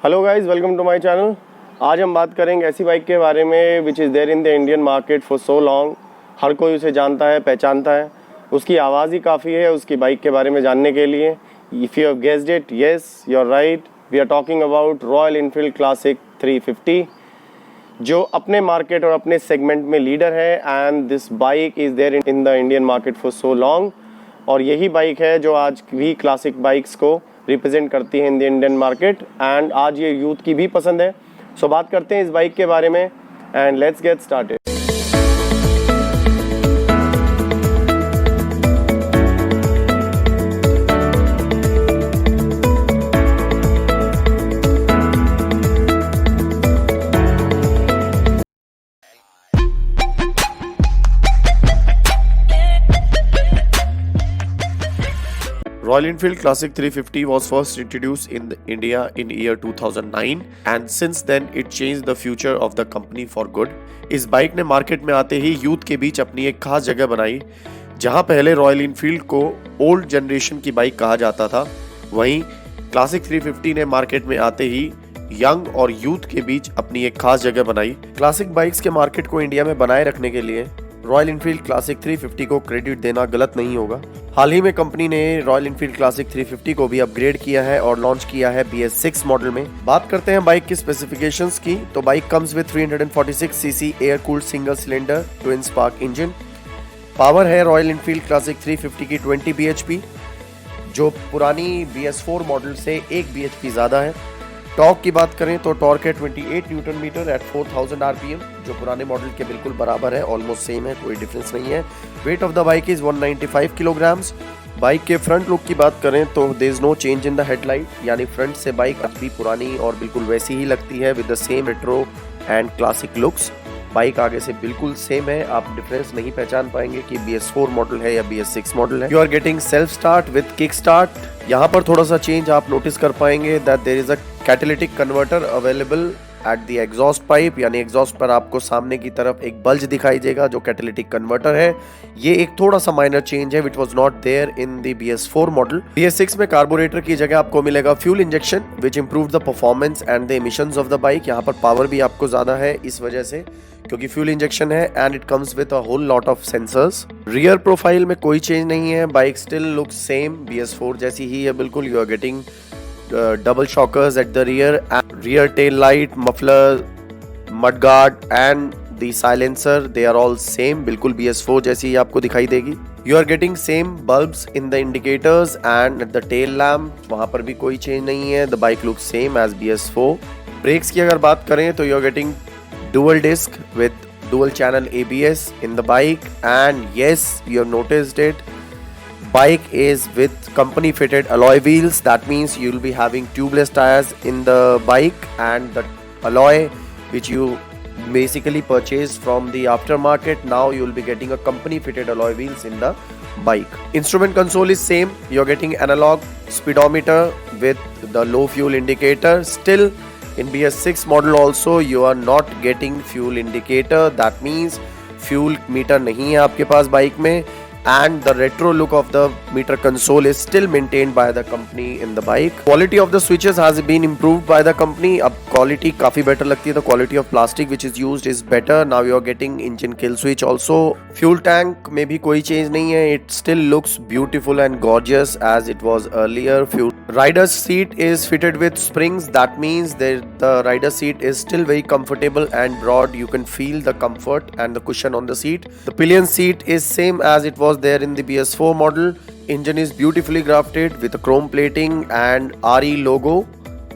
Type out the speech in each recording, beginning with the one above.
Hello guys, welcome to my channel. आज हम बात करेंगे ऐसी बाइक के बारे में which is there in the Indian market for so long. हर कोई उसे जानता है, पहचानता है, उसकी आवाज़ ही काफ़ी है उसकी बाइक के बारे में जानने के लिए। If you have guessed it, yes you are right, we are talking about Royal Enfield Classic 350, जो अपने मार्केट और अपने सेगमेंट में लीडर है। And this bike is there in the Indian market for so long, और यही bike है जो आज भी क्लासिक बाइक्स को रिप्रेजेंट करती है इन द इंडियन मार्केट। एंड आज ये यूथ की भी पसंद है। सो बात करते हैं इस बाइक के बारे में and let's get started. Royal Enfield Classic 350 was first introduced in India in year 2009 and since then it changed the future of the company for good. इस बाइक ने मार्केट में आते ही यूथ के बीच अपनी एक खास जगह बनाई। जहां पहले रॉयल इनफील्ड को ओल्ड जनरेशन की बाइक कहा जाता था, वहीं क्लासिक 350 ने मार्केट में आते ही यंग और यूथ के बीच अपनी एक खास जगह बनाई। क्लासिक बाइक्स के मार्केट को इंडिया में बनाए रखने के लिए रॉयल इनफील्ड क्लासिक 350 को क्रेडिट देना गलत नहीं होगा। हाल ही में कंपनी ने रॉयल इनफील्ड क्लासिक 350 को भी अपग्रेड किया है और लॉन्च किया है BS6 मॉडल में। बात करते हैं बाइक की स्पेसिफिकेशंस की, तो bike comes with 346 CC air cooled single cylinder twin spark engine. Power है रॉयल इनफील्ड क्लासिक 350 की 20 bhp, जो पुरानी BS4 मॉडल से 1 bhp ज्यादा है। टॉर्क की बात करें तो टॉर्क है 28 न्यूटन मीटर एट 4000 RPM, जो पुराने मॉडल के बिल्कुल बराबर है, ऑलमोस्ट सेम है, कोई डिफरेंस नहीं है। Weight of the bike is 195 kilograms. Bike के फ्रंट लुक की बात करें तो there is no change in the headlight, यानी फ्रंट से बाइक अब भी पुरानी और बिल्कुल वैसी ही लगती है with the same retro and classic looks. Bike आगे से बिल्कुल सेम है, आप डिफरेंस नहीं पहचान पाएंगे कि BS4 मॉडल है या BS6 मॉडल है। You are getting self start with kick start. यहाँ पर थोड़ा सा चेंज आप नोटिस कर पाएंगे that there is a catalytic converter available at the exhaust pipe, यानी एग्जॉस्ट पर आपको सामने की तरफ एक बल्ज दिखाई देगा जो कैटालिटिक कन्वर्टर है। ये एक थोड़ा सा माइनर चेंज है which was not there in the BS4 model. BS6 में कार्बोरेटर की जगह आपको मिलेगा fuel injection which improve the performance and the emissions of the bike. यहाँ पर पावर भी आपको ज्यादा है इस वजह से, क्योंकि फ्यूल इंजेक्शन है and it comes with a whole lot of sensors. Rear profile में कोई चेंज नहीं है, bike still looks same, BS4 जैसी ही है बिल्कुल। You are getting double shockers at the rear tail light, muffler, mudguard and the silencer, they are all same, बिल्कुल BS4 जैसी ही आपको दिखाई देगी। You are getting same bulbs in the indicators and at the tail lamp, वहाँ पर भी कोई change नहीं है। The bike looks same as BS4। Brakes की अगर बात करें तो you are getting dual disc with dual channel ABS in the bike, and yes, you have noticed it, bike is with company fitted alloy wheels. That means you will be having tubeless tires in the bike, and the alloy which you basically purchased from the aftermarket, now you will be getting a company fitted alloy wheels in the bike. Instrument console is same, you are getting analog speedometer with the low fuel indicator. Still in BS6 model also you are not getting fuel indicator, that means fuel meter नहीं है आपके पास bike में, and the retro look of the meter console is still maintained by the company in the bike. Quality of the switches has been improved by the company. अब quality काफी better लगती है, the quality of plastic which is used is better. Now you are getting engine kill switch also. Fuel tank में भी कोई change नहीं है, it still looks beautiful and gorgeous as it was earlier. Rider's seat is fitted with springs, that means the rider seat is still very comfortable and broad. You can feel the comfort and the cushion on the seat. The pillion seat is same as it was there in the BS4 model. Engine is beautifully crafted with a chrome plating and RE logo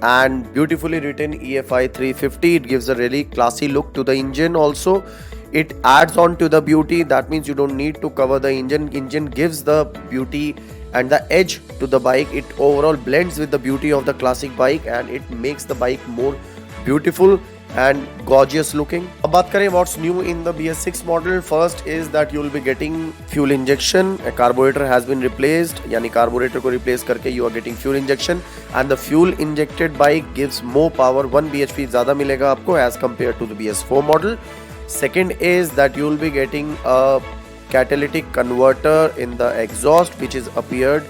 and beautifully written EFI 350. It gives a really classy look to the engine also. It adds on to the beauty, that means you don't need to cover the engine. Engine gives the beauty and the edge to the bike. It overall blends with the beauty of the classic bike and it makes the bike more beautiful and gorgeous looking. अब बात करें what's new in the BS6 model. First is that you will be getting fuel injection. A carburetor has been replaced, यानी carburetor को replace करके you are getting fuel injection, and the fuel injected bike gives more power, 1 bhp ज़्यादा मिलेगा आपको as compared to the BS4 model. Second is that you will be getting a catalytic converter in the exhaust which is appeared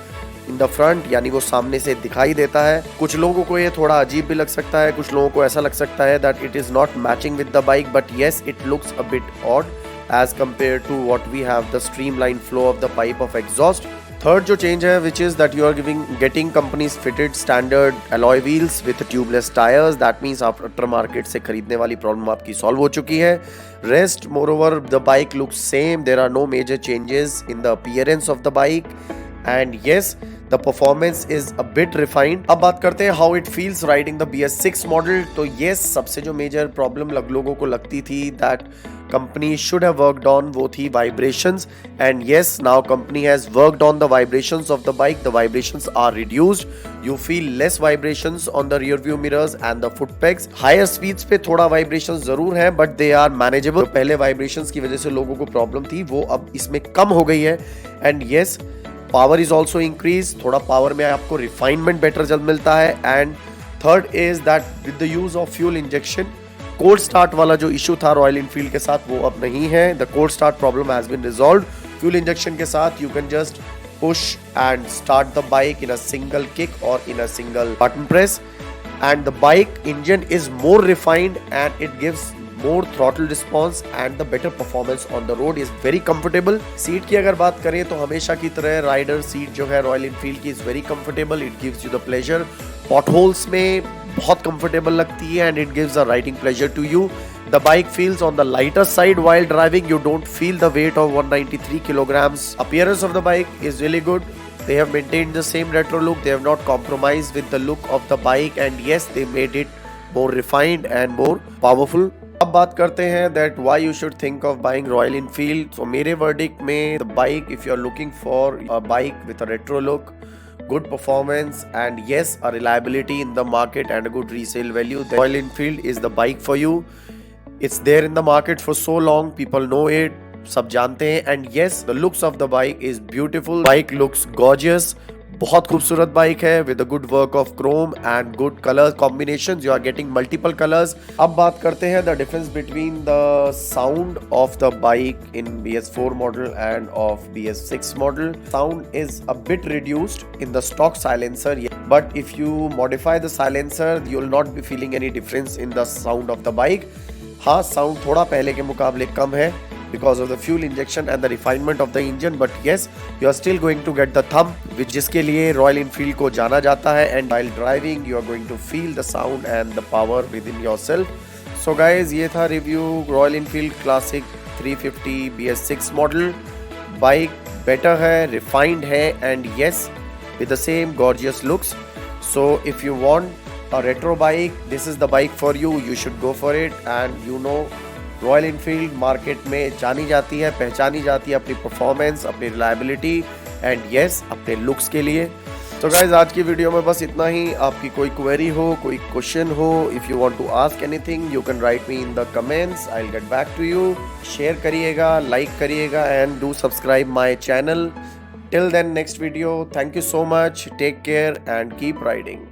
in the front, यानी वो सामने से दिखाई देता है। कुछ लोगों को ये थोड़ा अजीब भी लग सकता है, कुछ लोगों को ऐसा लग सकता है that it is not matching with the bike, but yes it looks a bit odd as compared to what we have the streamlined flow of the pipe of exhaust. Third जो change है which is that you are getting companies fitted standard alloy wheels with tubeless tires. That means after market से खरीदने वाली problem आपकी solve हो चुकी है। Rest moreover the bike looks same. There are no major changes in the appearance of the bike and yes the performance is a bit refined. अब बात करते हैं how it feels riding the BS6 model. तो yes सबसे जो major problem लोगों को लगती थी that company should have worked on वो थी vibrations and yes now company has worked on the vibrations of the bike. The vibrations are reduced. You feel less vibrations on the rear view mirrors and the foot pegs. Higher speeds पे थोड़ा vibrations जरूर है but they are manageable. तो पहले vibrations की वजह से लोगों को problem थी वो अब इसमें कम हो गई है and yes power is also increase. थोड़ा पावर में आपको रिफाइनमेंट बेटर जल्द मिलता है and third is that with the use of fuel injection cold start वाला जो इशू था रॉयल एनफील्ड के साथ वो अब नहीं है। The cold start problem has been resolved. Fuel injection के साथ you can just push and start the bike in a single kick और in a single button press and the bike engine is more refined and it gives more throttle response and the better performance on the road is very comfortable. Seat की अगर बात करें तो हमेशा की तरह rider seat जो है रॉयल एनफील्ड की is very comfortable. It gives you the pleasure. Potholes में बहुत comfortable लगती है and it gives a riding pleasure to you. The bike feels on the lighter side while driving. You don't feel the weight of 193 kilograms. Appearance of the bike is really good. They have maintained the same retro look. They have not compromised with the look of the bike and yes they made it more refined and more powerful. अब बात करते हैं that why you should think of buying Royal Enfield. So मेरे verdict में the bike if you are looking for a bike with a retro look, good performance and yes a reliability in the market and a good resale value, then Royal Enfield is the bike for you. It's there in the market for so long, people know it, सब जानते हैं and yes the looks of the bike is beautiful. Bike looks gorgeous, बहुत खूबसूरत bike है with a good work of chrome and good colour combinations. You are getting multiple colours. अब बात करते हैं the difference between the sound of the bike in BS4 model and of BS6 model. Sound is a bit reduced in the stock silencer but if you modify the silencer you will not be feeling any difference in the sound of the bike. हाँ sound थोड़ा पहले के मुकाबले कम है because of the fuel injection and the refinement of the engine, but yes you are still going to get the thump which जिसके लिए Royal Enfield को जाना जाता है and while driving you are going to feel the sound and the power within yourself. So guys ये था review Royal Enfield Classic 350 BS6 model. Bike better है, refined है and yes with the same gorgeous looks. So if you want a retro bike this is the bike for you. You should go for it and you know royal Enfield market में जानी जाती है, पहचानी जाती है अपनी performance, अपनी reliability and yes अपने लुक्स के लिए. तो गाइज आज की वीडियो में बस इतना ही. आपकी कोई क्वेरी हो, कोई क्वेश्चन हो, if you want to ask anything you can write me in the comments. I will get back to you. Share करिएगा, लाइक करिएगा and do subscribe my channel. Till then next video. Thank you so much. Take care and keep riding.